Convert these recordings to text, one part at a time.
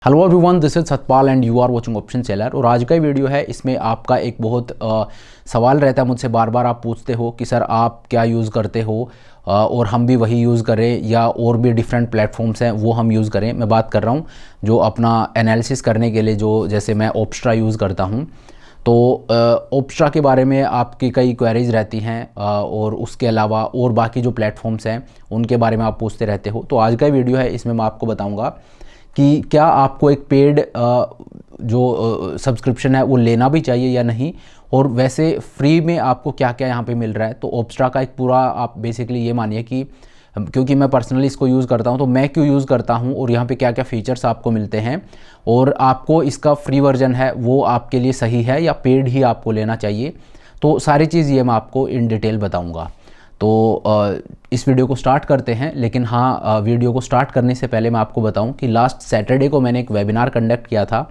Hello everyone, this is Satpal and you are watching option seller. और आज का video है, इसमें आपका एक बहुत सवाल रहता है मुझसे, बार बार आप पूछते हो कि सर आप क्या यूज़ करते हो और हम भी वही यूज़ करें या और भी डिफरेंट प्लेटफॉर्म्स हैं वो हम यूज़ करें। मैं बात कर रहा हूँ जो अपना एनालिसिस करने के लिए, जो जैसे मैं ओप्स्ट्रा यूज़ करता हूँ। तो ओप्स्ट्रा के बारे में आपकी कई क्वेरीज़ रहती हैं और उसके अलावा और बाकी जो प्लेटफॉर्म्स हैं उनके बारे में आप पूछते रहते हो। तो आज का वीडियो है, इसमें मैं आपको बताऊँगा कि क्या आपको एक पेड जो सब्सक्रिप्शन है वो लेना भी चाहिए या नहीं, और वैसे फ्री में आपको क्या क्या यहाँ पे मिल रहा है। तो ओप्स्ट्रा का एक पूरा आप बेसिकली ये मानिए कि क्योंकि मैं पर्सनली इसको यूज़ करता हूँ, तो मैं क्यों यूज़ करता हूँ और यहाँ पे क्या क्या फ़ीचर्स आपको मिलते हैं, और आपको इसका फ्री वर्जन है वो आपके लिए सही है या पेड ही आपको लेना चाहिए। तो सारी चीज़ ये मैं आपको इन डिटेल बताऊँगा। तो इस वीडियो को स्टार्ट करते हैं। लेकिन हाँ, वीडियो को स्टार्ट करने से पहले मैं आपको बताऊं कि लास्ट सैटरडे को मैंने एक वेबिनार कंडक्ट किया था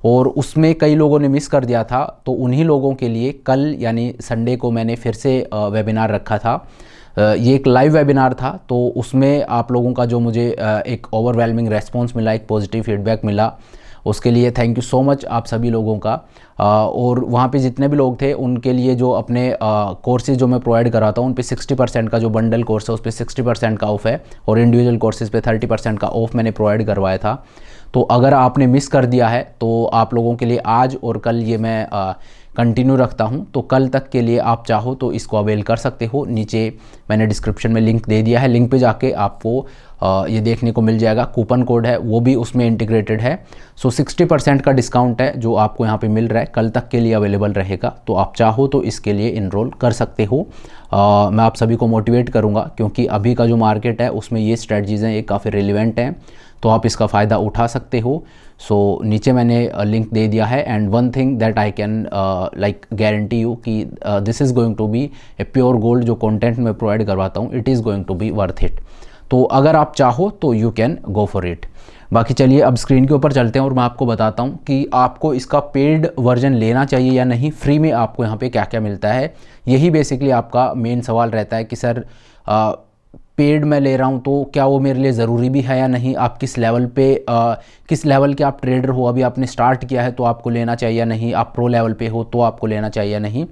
और उसमें कई लोगों ने मिस कर दिया था। तो उन्हीं लोगों के लिए कल यानी संडे को मैंने फिर से वेबिनार रखा था। ये एक लाइव वेबिनार था, तो उसमें आप लोगों का जो मुझे एक ओवरवेलमिंग रेस्पॉन्स मिला, एक पॉजिटिव फीडबैक मिला, उसके लिए थैंक यू सो मच आप सभी लोगों का। और वहाँ पे जितने भी लोग थे उनके लिए जो अपने कोर्सेज जो मैं प्रोवाइड कराता हूँ उन पे 60% का जो बंडल कोर्स है उस पर 60% का ऑफ़ है, और इंडिविजुअल कोर्सेज पे 30% का ऑफ़ मैंने प्रोवाइड करवाया था। तो अगर आपने मिस कर दिया है तो आप लोगों के लिए आज और कल ये मैं कंटिन्यू रखता हूँ। तो कल तक के लिए आप चाहो तो इसको अवेल कर सकते हो। नीचे मैंने डिस्क्रिप्शन में लिंक दे दिया है, लिंक पे जाके आपको ये देखने को मिल जाएगा। कूपन कोड है वो भी उसमें इंटीग्रेटेड है। सो 60% का डिस्काउंट है जो आपको यहाँ पे मिल रहा है, कल तक के लिए अवेलेबल रहेगा। तो आप चाहो तो इसके लिए इनरोल कर सकते हो। मैं आप सभी को मोटिवेट करूँगा क्योंकि अभी का जो मार्केट है उसमें ये स्ट्रेटजीज़ हैं, ये काफ़ी रिलेवेंट हैं, तो आप इसका फ़ायदा उठा सकते हो। सो नीचे मैंने लिंक दे दिया है। And one thing that I can like guarantee you कि this is going to be a pure gold. जो कंटेंट मैं प्रोवाइड करवाता हूँ it is going to be worth it. तो अगर आप चाहो तो you can go for it. बाकी चलिए अब स्क्रीन के ऊपर चलते हैं और मैं आपको बताता हूँ कि आपको इसका पेड वर्जन लेना चाहिए या नहीं, फ्री में आपको यहाँ पे क्या क्या मिलता है। यही बेसिकली आपका मेन सवाल रहता है कि सर पेड मैं ले रहा हूँ तो क्या वो मेरे लिए ज़रूरी भी है या नहीं। आप किस लेवल पे किस लेवल के आप ट्रेडर हो, अभी आपने स्टार्ट किया है तो आपको लेना चाहिए या नहीं, आप प्रो लेवल पे हो तो आपको लेना चाहिए या नहीं।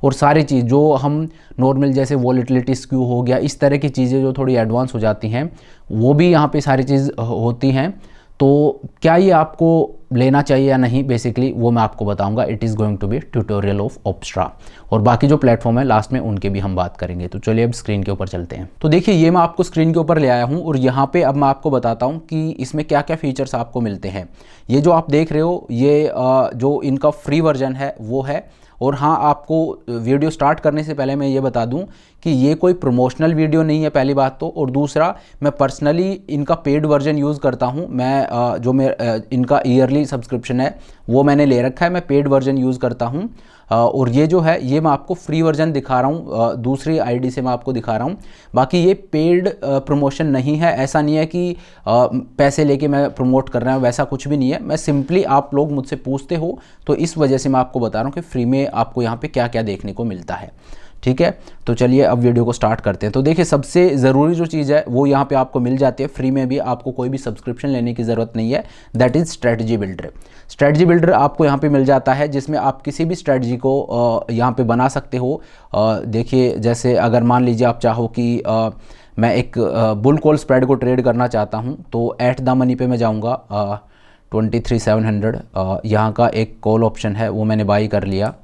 और सारी चीज़ जो हम नॉर्मल जैसे वॉलेटिलिटी स्क्यू हो गया, इस तरह की चीज़ें जो थोड़ी एडवांस हो जाती हैं वो भी यहाँ पे सारी चीज़ होती हैं। तो क्या ये आपको लेना चाहिए या नहीं, बेसिकली वो मैं आपको बताऊंगा। It is going to be tutorial of Opstra, और बाकी जो प्लेटफॉर्म है लास्ट में उनके भी हम बात करेंगे। तो चलिए अब स्क्रीन के ऊपर चलते हैं। तो देखिए ये मैं आपको स्क्रीन के ऊपर ले आया हूँ और यहाँ पे अब मैं आपको बताता हूँ कि इसमें क्या क्या फीचर्स आपको मिलते हैं। ये जो आप देख रहे हो ये जो इनका फ्री वर्जन है वो है। और हाँ, आपको वीडियो स्टार्ट करने से पहले मैं ये बता दूं कि ये कोई प्रमोशनल वीडियो नहीं है, पहली बात तो। और दूसरा, मैं पर्सनली इनका पेड वर्जन यूज़ करता हूं। मैं जो मैं इनका ईयरली सब्सक्रिप्शन है वो मैंने ले रखा है, मैं पेड वर्जन यूज़ करता हूं। और ये जो है ये मैं आपको फ्री वर्जन दिखा रहा हूँ, दूसरी आईडी से मैं आपको दिखा रहा हूँ। बाकी ये पेड प्रमोशन नहीं है, ऐसा नहीं है कि पैसे लेके मैं प्रमोट कर रहा हूँ, वैसा कुछ भी नहीं है। मैं सिंपली, आप लोग मुझसे पूछते हो तो इस वजह से मैं आपको बता रहा हूँ कि फ्री में आपको यहाँ पे क्या क्या देखने को मिलता है। ठीक है, तो चलिए अब वीडियो को स्टार्ट करते हैं। तो देखिए सबसे ज़रूरी जो चीज़ है वो यहाँ पे आपको मिल जाती है फ्री में भी, आपको कोई भी सब्सक्रिप्शन लेने की ज़रूरत नहीं है। That is strategy builder. Strategy builder आपको यहाँ पे मिल जाता है जिसमें आप किसी भी स्ट्रेटजी को यहाँ पे बना सकते हो। देखिए जैसे अगर मान लीजिए आप चाहो कि मैं एक बुल कॉल स्प्रेड को ट्रेड करना चाहता हूँ, तो एट द मनी पे मैं जाऊँगा 23,700। यहाँ का एक कॉल ऑप्शन है वो मैंने बाई कर लिया,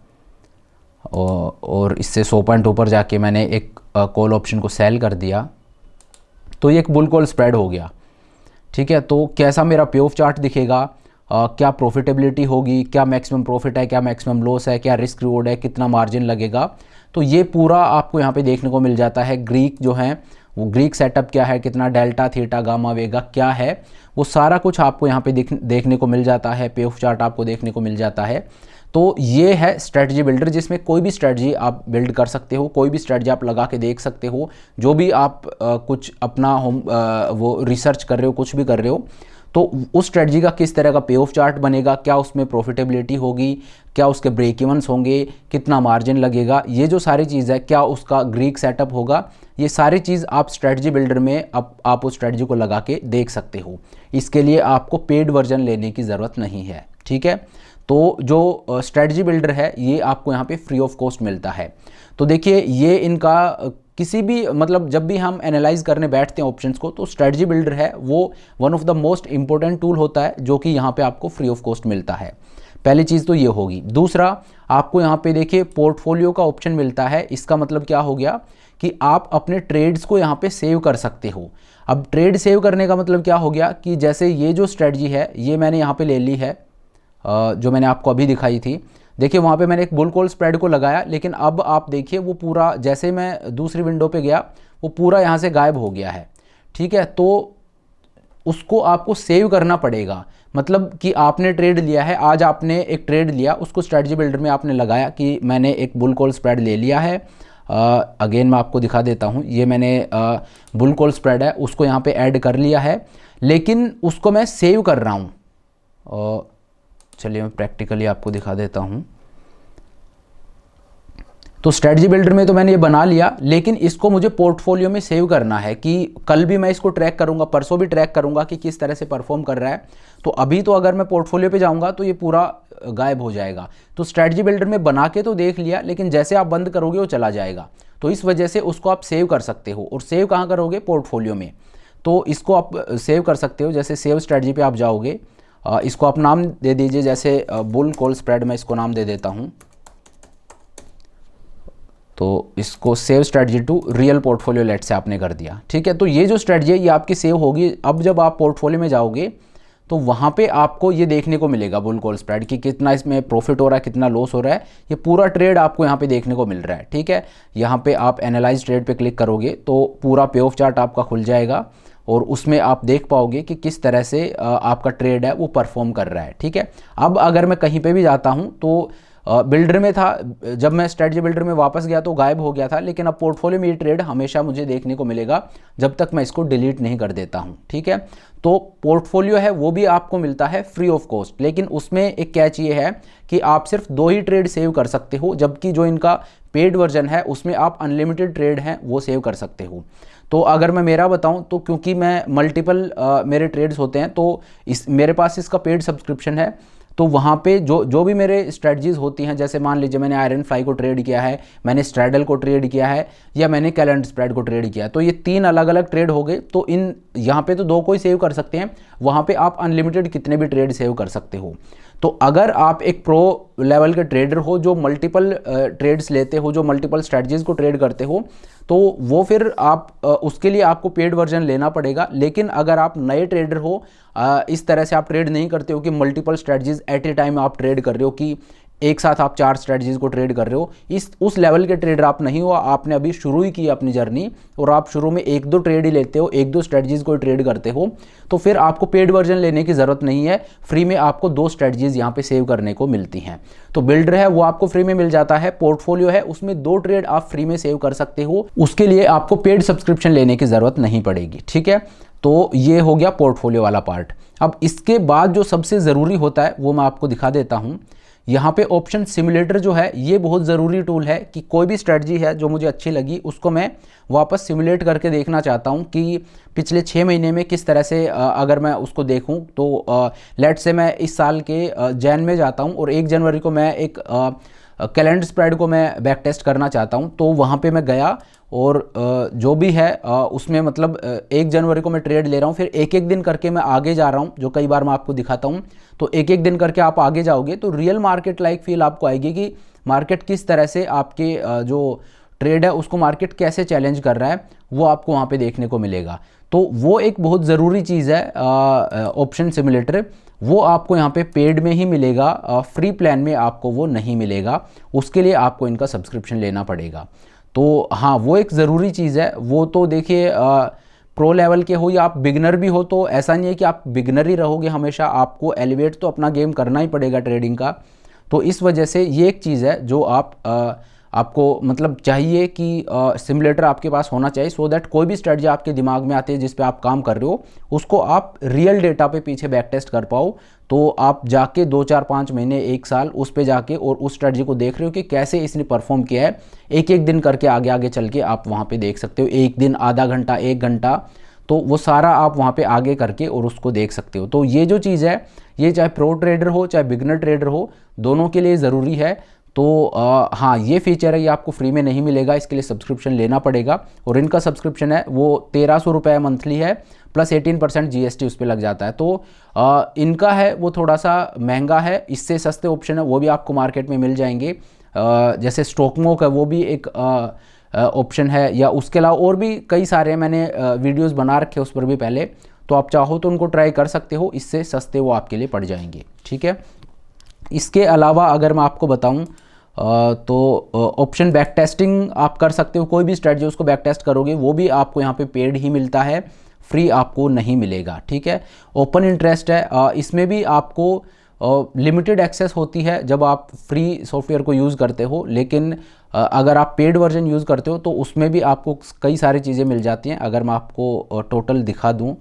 और इससे 100 पॉइंट ऊपर जाके मैंने एक कॉल ऑप्शन को सेल कर दिया, तो ये एक बुल कॉल स्प्रेड हो गया। ठीक है, तो कैसा मेरा पे ऑफ चार्ट दिखेगा, क्या प्रॉफिटेबिलिटी होगी, क्या मैक्सिमम प्रॉफिट है, क्या मैक्सिमम लॉस है, क्या रिस्क रिवॉर्ड है, कितना मार्जिन लगेगा, तो ये पूरा आपको यहाँ पे देखने को मिल जाता है। ग्रीक जो है वो ग्रीक सेटअप क्या है, कितना डेल्टा थीटा गामा वेगा क्या है, वो सारा कुछ आपको यहाँ पे देखने को मिल जाता है। पे ऑफ चार्ट आपको देखने को मिल जाता है। तो ये है स्ट्रेटजी बिल्डर, जिसमें कोई भी स्ट्रेटजी आप बिल्ड कर सकते हो, कोई भी स्ट्रेटजी आप लगा के देख सकते हो। जो भी आप कुछ अपना वो रिसर्च कर रहे हो, कुछ भी कर रहे हो, तो उस स्ट्रेटजी का किस तरह का पे ऑफ चार्ट बनेगा, क्या उसमें प्रॉफिटेबिलिटी होगी, क्या उसके ब्रेक इवन्स होंगे, कितना मार्जिन लगेगा, ये जो सारी चीज़ है, क्या उसका ग्रीक सेटअप होगा, ये सारी चीज़ आप स्ट्रेटजी बिल्डर में आप उस स्ट्रेटजी को लगा के देख सकते हो। इसके लिए आपको पेड वर्जन लेने की ज़रूरत नहीं है, ठीक है। तो जो स्ट्रेटजी बिल्डर है ये आपको यहाँ पे फ्री ऑफ कॉस्ट मिलता है। तो देखिए ये इनका किसी भी मतलब जब भी हम एनालाइज करने बैठते हैं ऑप्शंस को, तो स्ट्रेटजी बिल्डर है वो one of the most important tool होता है जो कि यहाँ पे आपको फ्री ऑफ कॉस्ट मिलता है। पहली चीज़ तो ये होगी। दूसरा, आपको यहाँ पे देखिए पोर्टफोलियो का ऑप्शन मिलता है। इसका मतलब क्या हो गया कि आप अपने ट्रेड्स को यहाँ पे सेव कर सकते हो। अब ट्रेड सेव करने का मतलब क्या हो गया कि जैसे ये जो स्ट्रेटजी है ये मैंने यहाँ पे ले ली है, जो मैंने आपको अभी दिखाई थी। देखिए वहाँ पे मैंने एक बुल कॉल स्प्रेड को लगाया, लेकिन अब आप देखिए वो पूरा, जैसे मैं दूसरी विंडो पे गया वो पूरा यहाँ से गायब हो गया है, ठीक है। तो उसको आपको सेव करना पड़ेगा। मतलब कि आपने ट्रेड लिया है, आज आपने एक ट्रेड लिया, उसको स्ट्रेटजी बिल्डर में आपने लगाया कि मैंने एक बुल कॉल स्प्रेड ले लिया है। अगेन मैं आपको दिखा देता हूँ, ये मैंने बुल कॉल स्प्रेड है उसको यहाँ पे ऐड कर लिया है, लेकिन उसको मैं सेव कर रहा हूँ। चलिए मैं प्रैक्टिकली आपको दिखा देता हूँ। तो स्ट्रेटजी बिल्डर में तो मैंने ये बना लिया, लेकिन इसको मुझे पोर्टफोलियो में सेव करना है कि कल भी मैं इसको ट्रैक करूंगा, परसों भी ट्रैक करूंगा कि किस तरह से परफॉर्म कर रहा है। तो अभी तो अगर मैं पोर्टफोलियो पे जाऊंगा तो ये पूरा गायब हो जाएगा। तो स्ट्रेटजी बिल्डर में बना के तो देख लिया, लेकिन जैसे आप बंद करोगे वो चला जाएगा। तो इस वजह से उसको आप सेव कर सकते हो। और सेव कहाँ करोगे? पोर्टफोलियो में। तो इसको आप सेव कर सकते हो, जैसे सेव स्ट्रेटजी पे आप जाओगे, इसको आप नाम दे दीजिए, जैसे बुल कॉल स्प्रेड मैं इसको नाम दे देता हूँ। तो इसको save strategy to real portfolio late से आपने कर दिया, ठीक है। तो ये जो स्ट्रेटजी है ये आपकी सेव होगी। अब जब आप पोर्टफोलियो में जाओगे तो वहाँ पे आपको ये देखने को मिलेगा बुल कॉल स्प्रेड कि कितना इसमें प्रॉफिट हो रहा है, कितना लॉस हो रहा है, ये पूरा ट्रेड आपको यहाँ पे देखने को मिल रहा है, ठीक है। यहाँ पे आप एनालाइज ट्रेड पे क्लिक करोगे तो पूरा पे ऑफ चार्ट आपका खुल जाएगा और उसमें आप देख पाओगे कि किस तरह से आपका ट्रेड है वो परफॉर्म कर रहा है, ठीक है। अब अगर मैं कहीं पे भी जाता हूँ तो बिल्डर में था, जब मैं स्ट्रेटजी बिल्डर में वापस गया तो गायब हो गया था, लेकिन अब पोर्टफोलियो में ये ट्रेड हमेशा मुझे देखने को मिलेगा जब तक मैं इसको डिलीट नहीं कर देता हूँ, ठीक है। तो पोर्टफोलियो है वो भी आपको मिलता है फ्री ऑफ कॉस्ट, लेकिन उसमें एक कैच ये है कि आप सिर्फ 2 ही ट्रेड सेव कर सकते हो, जबकि जो इनका पेड वर्जन है उसमें आप अनलिमिटेड ट्रेड हैं वो सेव कर सकते हो। तो अगर मैं मेरा बताऊं तो क्योंकि मैं मल्टीपल मेरे ट्रेड्स होते हैं, तो मेरे पास इसका पेड सब्सक्रिप्शन है। तो वहाँ पे जो भी मेरे स्ट्रेटजीज़ होती हैं, जैसे मान लीजिए मैंने आयरन फ्लाई को ट्रेड किया है, मैंने स्ट्रैडल को ट्रेड किया है, या मैंने कैलेंडर स्प्रेड को ट्रेड किया है, तो ये 3 अलग अलग ट्रेड हो गए। तो इन यहाँ पे तो 2 को ही सेव कर सकते हैं, वहाँ पे आप अनलिमिटेड कितने भी ट्रेड सेव कर सकते हो। तो अगर आप एक प्रो लेवल के ट्रेडर हो जो मल्टीपल ट्रेड्स लेते हो, जो मल्टीपल स्ट्रेटजीज़ को ट्रेड करते हो, तो वो फिर आप उसके लिए आपको पेड वर्जन लेना पड़ेगा। लेकिन अगर आप नए ट्रेडर हो, इस तरह से आप ट्रेड नहीं करते हो कि multiple strategies at a time आप ट्रेड कर रहे हो, कि एक साथ आप 4 स्ट्रेटजीज को ट्रेड कर रहे हो, उस लेवल के ट्रेडर आप नहीं हो। आपने अभी शुरू ही की अपनी जर्नी और आप शुरू में 1-2 ट्रेड ही लेते हो, 1-2 स्ट्रेटजीज को ट्रेड करते हो, तो फिर आपको पेड वर्जन लेने की ज़रूरत नहीं है। फ्री में आपको 2 स्ट्रेटजीज यहाँ पे सेव करने को मिलती हैं। तो बिल्डर है वो आपको फ्री में मिल जाता है, पोर्टफोलियो है उसमें 2 ट्रेड आप फ्री में सेव कर सकते हो, उसके लिए आपको पेड सब्सक्रिप्शन लेने की ज़रूरत नहीं पड़ेगी, ठीक है। तो ये हो गया पोर्टफोलियो वाला पार्ट। अब इसके बाद जो सबसे ज़रूरी होता है वो मैं आपको दिखा देता हूँ। यहाँ पे ऑप्शन सिमुलेटर जो है ये बहुत ज़रूरी टूल है कि कोई भी स्ट्रेटजी है जो मुझे अच्छी लगी उसको मैं वापस सिमुलेट करके देखना चाहता हूँ कि पिछले 6 महीने में किस तरह से अगर मैं उसको देखूँ तो लेट से मैं इस साल के जैन में जाता हूँ और 1 जनवरी को मैं एक कैलेंडर स्प्रेड को मैं बैक टेस्ट करना चाहता हूँ। तो वहाँ पे मैं गया और जो भी है उसमें मतलब 1 जनवरी को मैं ट्रेड ले रहा हूँ, फिर एक एक दिन करके मैं आगे जा रहा हूँ, जो कई बार मैं आपको दिखाता हूँ। तो एक एक दिन करके आप आगे जाओगे तो रियल मार्केट लाइक फील आपको आएगी कि मार्केट किस तरह से आपके जो ट्रेड है उसको मार्केट कैसे चैलेंज कर रहा है, वो आपको वहाँ पे देखने को मिलेगा। तो वो एक बहुत ज़रूरी चीज़ है ऑप्शन सिमुलेटर, वो आपको यहाँ पे पेड में ही मिलेगा, फ्री प्लान में आपको वो नहीं मिलेगा, उसके लिए आपको इनका सब्सक्रिप्शन लेना पड़ेगा। तो हाँ वो एक ज़रूरी चीज़ है। वो तो देखिए प्रो लेवल के हो या आप बिगनर भी हो, तो ऐसा नहीं है कि आप बिगनर ही रहोगे हमेशा, आपको एलिवेट तो अपना गेम करना ही पड़ेगा ट्रेडिंग का। तो इस वजह से ये एक चीज़ है जो आप आपको मतलब चाहिए कि सिमुलेटर आपके पास होना चाहिए, सो दैट कोई भी स्ट्रेटजी आपके दिमाग में आती है जिस पे आप काम कर रहे हो, उसको आप रियल डेटा पे पीछे बैक टेस्ट कर पाओ। तो आप जाके 2 4 5 महीने 1 साल उस पे जाके और उस स्ट्रेटजी को देख रहे हो कि कैसे इसने परफॉर्म किया है, एक एक दिन करके आगे आगे चल के आप वहाँ पे देख सकते हो, एक दिन, आधा घंटा, 1 घंटा, तो वो सारा आप वहाँ पे आगे करके और उसको देख सकते हो। तो ये जो चीज़ है, ये चाहे प्रो ट्रेडर हो चाहे बिगनर ट्रेडर हो, दोनों के लिए ज़रूरी है। तो हाँ, ये फीचर है, ये आपको फ्री में नहीं मिलेगा, इसके लिए सब्सक्रिप्शन लेना पड़ेगा। और इनका सब्सक्रिप्शन है वो 1300 रुपये मंथली है, प्लस 18% GST उस पर लग जाता है। तो इनका है वो थोड़ा सा महंगा है, इससे सस्ते ऑप्शन है वो भी आपको मार्केट में मिल जाएंगे। जैसे स्टॉकमोक है, वो भी एक ऑप्शन है, या उसके अलावा और भी कई सारे हैं, मैंने वीडियोस बना रखे उस पर भी पहले, तो आप चाहो तो उनको ट्राई कर सकते हो, इससे सस्ते वो आपके लिए पड़ जाएंगे, ठीक है। इसके अलावा अगर मैं आपको बताऊं तो ऑप्शन बैक टेस्टिंग आप कर सकते हो, कोई भी स्ट्रेटजी उसको बैक टेस्ट करोगे वो भी आपको यहाँ पे पेड ही मिलता है, फ्री आपको नहीं मिलेगा, ठीक है। ओपन इंटरेस्ट है, इसमें भी आपको लिमिटेड एक्सेस होती है जब आप फ्री सॉफ्टवेयर को यूज़ करते हो, लेकिन अगर आप पेड वर्जन यूज़ करते हो तो उसमें भी आपको कई सारी चीज़ें मिल जाती हैं। अगर मैं आपको टोटल दिखा दूं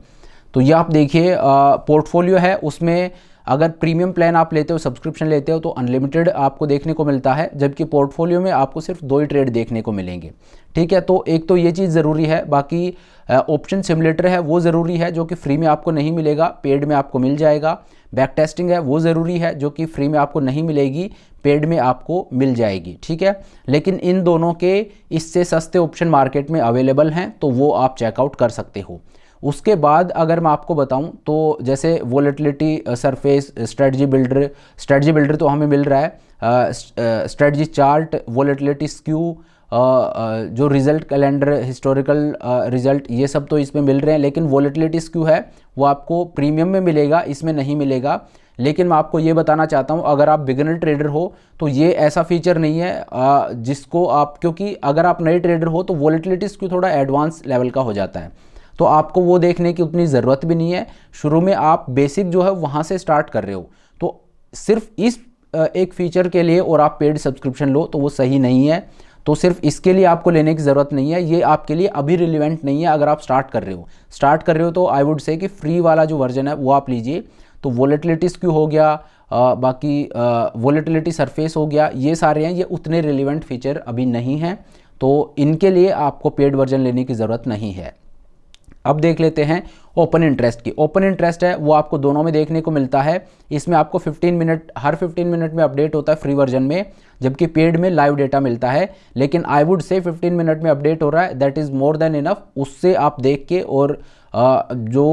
तो ये आप देखिए, पोर्टफोलियो है, उसमें अगर प्रीमियम प्लान आप लेते हो, सब्सक्रिप्शन लेते हो, तो अनलिमिटेड आपको देखने को मिलता है, जबकि पोर्टफोलियो में आपको सिर्फ 2 ही ट्रेड देखने को मिलेंगे, ठीक है। तो एक तो ये चीज़ ज़रूरी है, बाकी ऑप्शन सिमुलेटर है वो ज़रूरी है, जो कि फ्री में आपको नहीं मिलेगा, पेड में आपको मिल जाएगा। बैक टेस्टिंग है वो ज़रूरी है, जो कि फ्री में आपको नहीं मिलेगी, पेड में आपको मिल जाएगी, ठीक है। लेकिन इन दोनों के इससे सस्ते ऑप्शन मार्केट में अवेलेबल हैं, तो वो आप चेकआउट कर सकते हो। उसके बाद अगर मैं आपको बताऊं तो जैसे वोलेटिलिटी सरफेस, स्ट्रेटजी बिल्डर तो हमें मिल रहा है, स्ट्रेटजी चार्ट, वोलेटिलिटी स्क्यू, जो रिजल्ट कैलेंडर, हिस्टोरिकल रिजल्ट, ये सब तो इसमें मिल रहे हैं, लेकिन वोलेटिलिटी स्क्यू है वो आपको प्रीमियम में मिलेगा, इसमें नहीं मिलेगा। लेकिन मैं आपको ये बताना चाहता हूँ, अगर आप बिगिनर ट्रेडर हो तो ये ऐसा फीचर नहीं है जिसको आप, क्योंकि अगर आप नए ट्रेडर हो तो वोलेटिलिटी स्क्यू थोड़ा एडवांस लेवल का हो जाता है, तो आपको वो देखने की उतनी ज़रूरत भी नहीं है। शुरू में आप बेसिक जो है वहाँ से स्टार्ट कर रहे हो, तो सिर्फ इस एक फ़ीचर के लिए और आप पेड सब्सक्रिप्शन लो तो वो सही नहीं है। तो सिर्फ इसके लिए आपको लेने की ज़रूरत नहीं है, ये आपके लिए अभी रिलेवेंट नहीं है। अगर आप स्टार्ट कर रहे हो तो आई वुड से कि फ्री वाला जो वर्जन है वो आप लीजिए। तो वोलेटिलिटी स्क्यू हो गया, बाकी वोलेटिलिटी सरफेस हो गया, ये सारे हैं, ये उतने रिलेवेंट फीचर अभी नहीं हैं, तो इनके लिए आपको पेड वर्जन लेने की ज़रूरत नहीं है। अब देख लेते हैं ओपन इंटरेस्ट की। ओपन इंटरेस्ट है वो आपको दोनों में देखने को मिलता है, इसमें आपको 15 मिनट, हर 15 मिनट में अपडेट होता है फ्री वर्जन में, जबकि पेड में लाइव डेटा मिलता है। लेकिन आई वुड से 15 मिनट में अपडेट हो रहा है, that is more than enough. उससे आप देख के और जो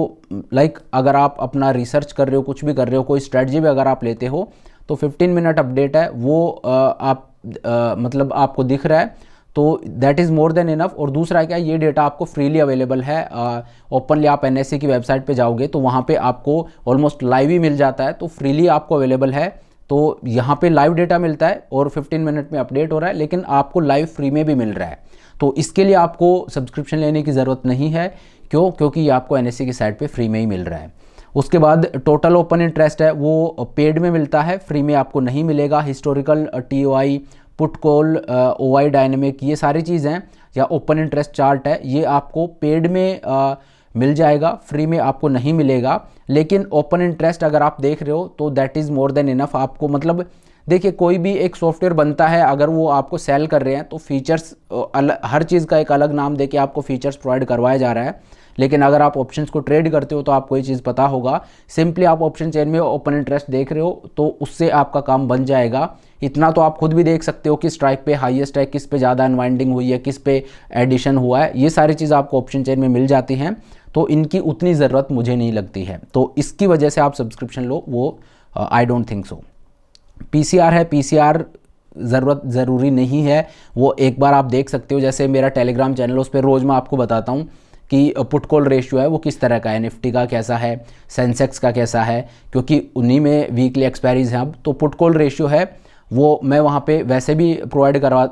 अगर आप अपना रिसर्च कर रहे हो, कुछ भी कर रहे हो, कोई स्ट्रेटजी भी अगर आप लेते हो, तो 15 मिनट अपडेट है वो मतलब आपको दिख रहा है, तो that is more than enough. और दूसरा क्या, ये डेटा आपको फ्रीली अवेलेबल है। ओपनली आप NSE की वेबसाइट पे जाओगे तो वहाँ पे आपको ऑलमोस्ट लाइव ही मिल जाता है, तो फ्रीली आपको अवेलेबल है। तो यहाँ पे लाइव डेटा मिलता है और 15 मिनट में अपडेट हो रहा है, लेकिन आपको लाइव फ्री में भी मिल रहा है। तो इसके लिए आपको सब्सक्रिप्शन लेने की ज़रूरत नहीं है, क्यों? क्योंकि ये आपको NSE की साइट पर फ्री में ही मिल रहा है। उसके बाद टोटल ओपन इंटरेस्ट है वो पेड में मिलता है, फ्री में आपको नहीं मिलेगा। Historical, TOI, put call, OI dynamic, ये सारी चीज़ें, या ओपन इंटरेस्ट चार्ट है, ये आपको पेड में मिल जाएगा, फ्री में आपको नहीं मिलेगा। लेकिन ओपन इंटरेस्ट अगर आप देख रहे हो तो that is more than enough. आपको मतलब देखिए, कोई भी एक सॉफ्टवेयर बनता है, अगर वो आपको सेल कर रहे हैं तो फीचर्स, हर चीज़ का एक अलग नाम देके आपको फीचर्स प्रोवाइड करवाया जा रहा है। लेकिन अगर आप ऑप्शंस को ट्रेड करते हो तो आपको ये चीज़ पता होगा, सिंपली आप ऑप्शन चेन में ओपन इंटरेस्ट देख रहे हो तो उससे आपका काम बन जाएगा। इतना तो आप खुद भी देख सकते हो कि स्ट्राइक पे हाईएस्ट है, किस पे ज़्यादा अनवाइंडिंग हुई है, किस पे एडिशन हुआ है, ये सारी चीज़ आपको ऑप्शन चेन में मिल जाती हैं। तो इनकी उतनी ज़रूरत मुझे नहीं लगती है, तो इसकी वजह से आप सब्सक्रिप्शन लो, वो I don't think so. PCR है, PCR ज़रूरी नहीं है, वो एक बार आप देख सकते हो। जैसे मेरा टेलीग्राम चैनल, उस पर रोज़ मैं आपको बताता हूँ कि पुट कॉल रेशियो है वो किस तरह का है, निफ्टी का कैसा है, सेंसेक्स का कैसा है, क्योंकि उन्हीं में वीकली एक्सपायरीज हैं अब। तो पुट कॉल रेशियो है वो मैं वहाँ पे वैसे भी प्रोवाइड करवा,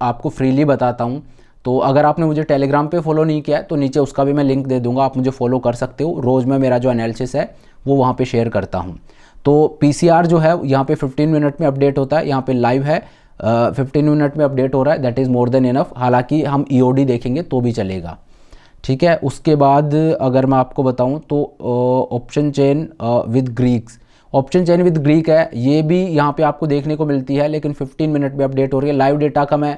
आपको फ्रीली बताता हूँ। तो अगर आपने मुझे टेलीग्राम पे फॉलो नहीं किया है तो नीचे उसका भी मैं लिंक दे दूँगा, आप मुझे फॉलो कर सकते हो। रोज़ मैं मेरा जो एनालिसिस है वो वहाँ पे शेयर करता हूँ। तो PCR जो है यहाँ पे 15 मिनट में अपडेट होता है, यहाँ पे लाइव है। 15 मिनट में अपडेट हो रहा है, that is more than enough. हालांकि हम ईओडी देखेंगे तो भी चलेगा, ठीक है। उसके बाद अगर मैं आपको बताऊं तो option chain with Greeks, option chain with Greek है, ये भी यहाँ पे आपको देखने को मिलती है, लेकिन 15 मिनट में अपडेट हो रही है। लाइव डेटा का मैं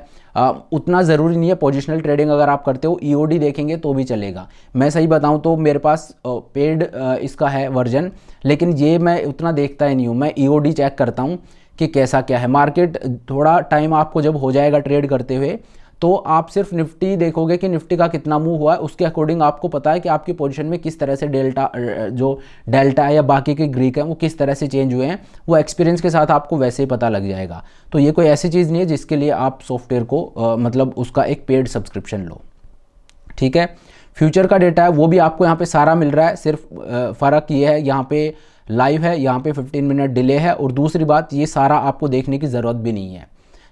उतना ज़रूरी नहीं है, पोजिशनल ट्रेडिंग अगर आप करते हो ईओडी देखेंगे तो भी चलेगा। मैं सही बताऊं तो मेरे पास पेड इसका है वर्जन, लेकिन ये मैं उतना देखता ही नहीं हूँ, मैं ईओडी चेक करता हूँ कि कैसा क्या है मार्केट। थोड़ा टाइम आपको जब हो जाएगा ट्रेड करते हुए, तो आप सिर्फ निफ्टी देखोगे कि निफ्टी का कितना मूव हुआ है, उसके अकॉर्डिंग आपको पता है कि आपकी पोजीशन में किस तरह से डेल्टा है या बाकी के ग्रीक हैं वो किस तरह से चेंज हुए हैं, वो एक्सपीरियंस के साथ आपको वैसे ही पता लग जाएगा। तो ये कोई ऐसी चीज़ नहीं है जिसके लिए आप सॉफ्टवेयर को मतलब उसका एक पेड सब्सक्रिप्शन लो, ठीक है। फ्यूचर का डेटा है वो भी आपको यहाँ पे सारा मिल रहा है, सिर्फ फ़र्क ये है यहाँ पे लाइव है, यहाँ पे 15 मिनट डिले है, और दूसरी बात ये सारा आपको देखने की ज़रूरत भी नहीं है,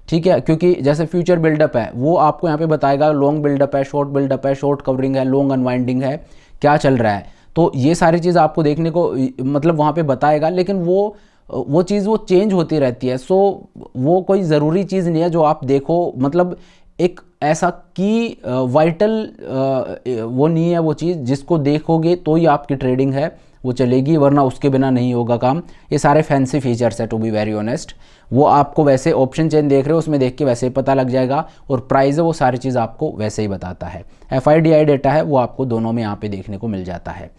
ठीक है। क्योंकि जैसे फ्यूचर बिल्डअप है वो आपको यहाँ पे बताएगा लॉन्ग बिल्डअप है, शॉर्ट बिल्डअप है, शॉर्ट कवरिंग है, लॉन्ग अनवाइंडिंग है, क्या चल रहा है, तो ये सारी चीज़ आपको देखने को मतलब वहाँ पे बताएगा, लेकिन वो चीज़ वो चेंज होती रहती है। सो वो कोई ज़रूरी चीज़ नहीं है जो आप देखो, मतलब एक ऐसा की वाइटल वो नहीं है वो चीज़ जिसको देखोगे तो ही आपकी ट्रेडिंग है वो चलेगी, वरना उसके बिना नहीं होगा काम। ये सारे फैंसी फीचर्स है टू बी वेरी ऑनेस्ट, वो आपको वैसे ऑप्शन चेन देख रहे हो उसमें देख के वैसे ही पता लग जाएगा, और प्राइस है वो सारी चीज़ आपको वैसे ही बताता है। FIDI डेटा है वो आपको दोनों में यहाँ पे देखने को मिल जाता है।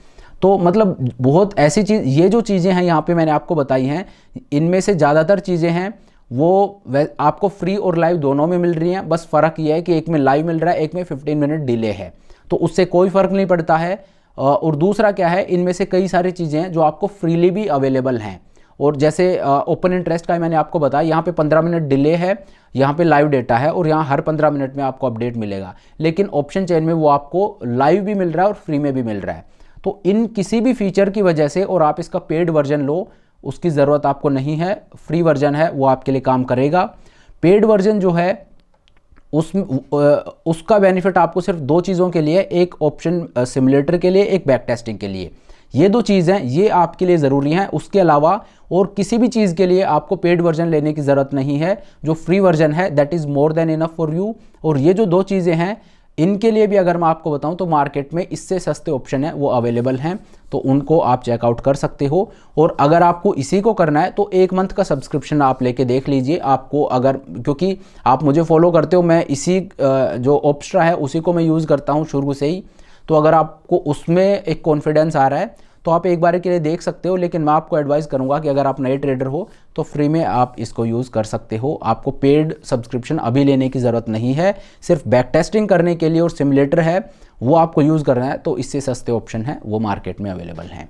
तो मतलब बहुत ऐसी चीज़, ये जो चीज़ें हैं यहाँ पे मैंने आपको बताई हैं, इनमें से ज़्यादातर चीज़ें हैं वो आपको फ्री और लाइव दोनों में मिल रही हैं। बस फ़र्क ये है कि एक में लाइव मिल रहा है, एक में 15 मिनट डिले है, तो उससे कोई फ़र्क नहीं पड़ता है। और दूसरा क्या है, इनमें से कई सारी चीज़ें हैं जो आपको फ्रीली भी अवेलेबल हैं, और जैसे ओपन इंटरेस्ट का मैंने आपको बताया, यहाँ पे 15 मिनट डिले है, यहाँ पे लाइव डेटा है, और यहाँ हर 15 मिनट में आपको अपडेट मिलेगा। लेकिन ऑप्शन चेन में वो आपको लाइव भी मिल रहा है और फ्री में भी मिल रहा है। तो इन किसी भी फीचर की वजह से, और आप इसका पेड वर्जन लो उसकी ज़रूरत आपको नहीं है, फ्री वर्जन है वो आपके लिए काम करेगा। पेड वर्जन जो है उसका बेनिफिट आपको सिर्फ दो चीज़ों के लिए, एक ऑप्शन सिमुलेटर के लिए, एक बैक टेस्टिंग के लिए। ये दो चीज़ें ये आपके लिए ज़रूरी हैं, उसके अलावा और किसी भी चीज़ के लिए आपको पेड वर्जन लेने की ज़रूरत नहीं है। जो फ्री वर्जन है that is more than enough for you. और ये जो दो चीज़ें हैं इनके लिए भी अगर मैं आपको बताऊं तो मार्केट में इससे सस्ते ऑप्शन है वो अवेलेबल हैं, तो उनको आप चेकआउट कर सकते हो। और अगर आपको इसी को करना है तो 1 मंथ का सब्सक्रिप्शन आप लेके देख लीजिए। आपको अगर, क्योंकि आप मुझे फॉलो करते हो, मैं इसी जो ऑप्स्ट्रा है उसी को मैं यूज़ करता हूँ शुरू से ही, तो अगर आपको उसमें एक कॉन्फिडेंस आ रहा है तो आप एक बार के लिए देख सकते हो। लेकिन मैं आपको एडवाइस करूंगा कि अगर आप नए ट्रेडर हो तो फ्री में आप इसको यूज़ कर सकते हो, आपको पेड सब्सक्रिप्शन अभी लेने की ज़रूरत नहीं है। सिर्फ बैक टेस्टिंग करने के लिए और सिमुलेटर है वो आपको यूज़ करना है, तो इससे सस्ते ऑप्शन हैं वो मार्केट में अवेलेबल हैं।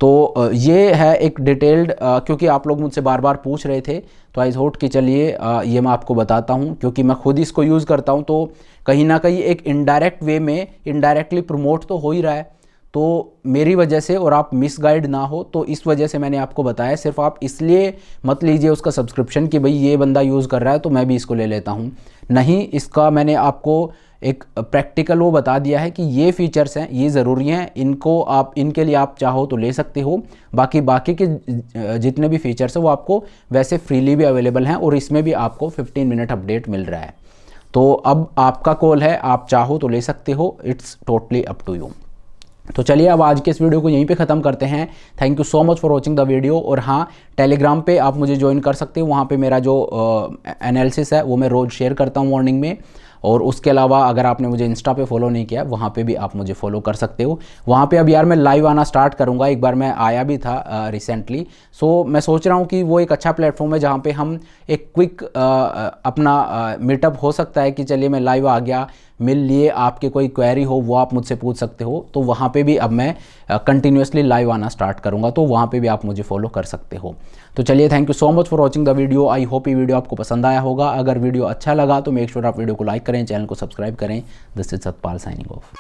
तो ये है एक डिटेल्ड, क्योंकि आप लोग मुझसे बार बार पूछ रहे थे, तो आई थॉट कि चलिए ये मैं आपको बताता हूँ, क्योंकि मैं खुद इसको यूज़ करता हूँ, तो कहीं ना कहीं एक इनडायरेक्ट वे में इनडायरेक्टली प्रमोट तो हो ही रहा है। तो मेरी वजह से, और आप मिसगाइड ना हो, तो इस वजह से मैंने आपको बताया। सिर्फ आप इसलिए मत लीजिए उसका सब्सक्रिप्शन कि भाई ये बंदा यूज़ कर रहा है तो मैं भी इसको ले लेता हूँ, नहीं। इसका मैंने आपको एक प्रैक्टिकल वो बता दिया है कि ये फीचर्स हैं, ये ज़रूरी हैं, इनको आप, इनके लिए आप चाहो तो ले सकते हो। बाकी के जितने भी फीचर्स हैं वो आपको वैसे फ्रीली भी अवेलेबल हैं, और इसमें भी आपको 15 मिनट अपडेट मिल रहा है। तो अब आपका कॉल है, आप चाहो तो ले सकते हो, it's totally up to you. तो चलिए अब आज के इस वीडियो को यहीं पे ख़त्म करते हैं। Thank you so much for watching the video. और हाँ, टेलीग्राम पे आप मुझे ज्वाइन कर सकते हो, वहाँ पे मेरा जो एनालिसिस है वो मैं रोज़ शेयर करता हूँ मॉर्निंग में। और उसके अलावा अगर आपने मुझे इंस्टा पे फॉलो नहीं किया, वहाँ पे भी आप मुझे फॉलो कर सकते हो। वहाँ पे अब यार मैं लाइव आना स्टार्ट करूँगा, एक बार मैं आया भी था रिसेंटली। सो मैं सोच रहा हूँ कि वो एक अच्छा प्लेटफॉर्म है जहाँ पे हम एक क्विक अपना मीटअप हो सकता है कि चलिए मैं लाइव आ गया, मिल लिए, आपके कोई क्वेरी हो वो आप मुझसे पूछ सकते हो। तो वहाँ पे भी अब मैं कंटिन्यूसली लाइव आना स्टार्ट करूँगा, तो वहाँ पे भी आप मुझे फॉलो कर सकते हो। तो चलिए, thank you so much for watching the video. I hope ये वीडियो आपको पसंद आया होगा। अगर वीडियो अच्छा लगा तो मेक श्योर आप वीडियो को लाइक करें, चैनल को सब्सक्राइब करें। This is Satpal signing off.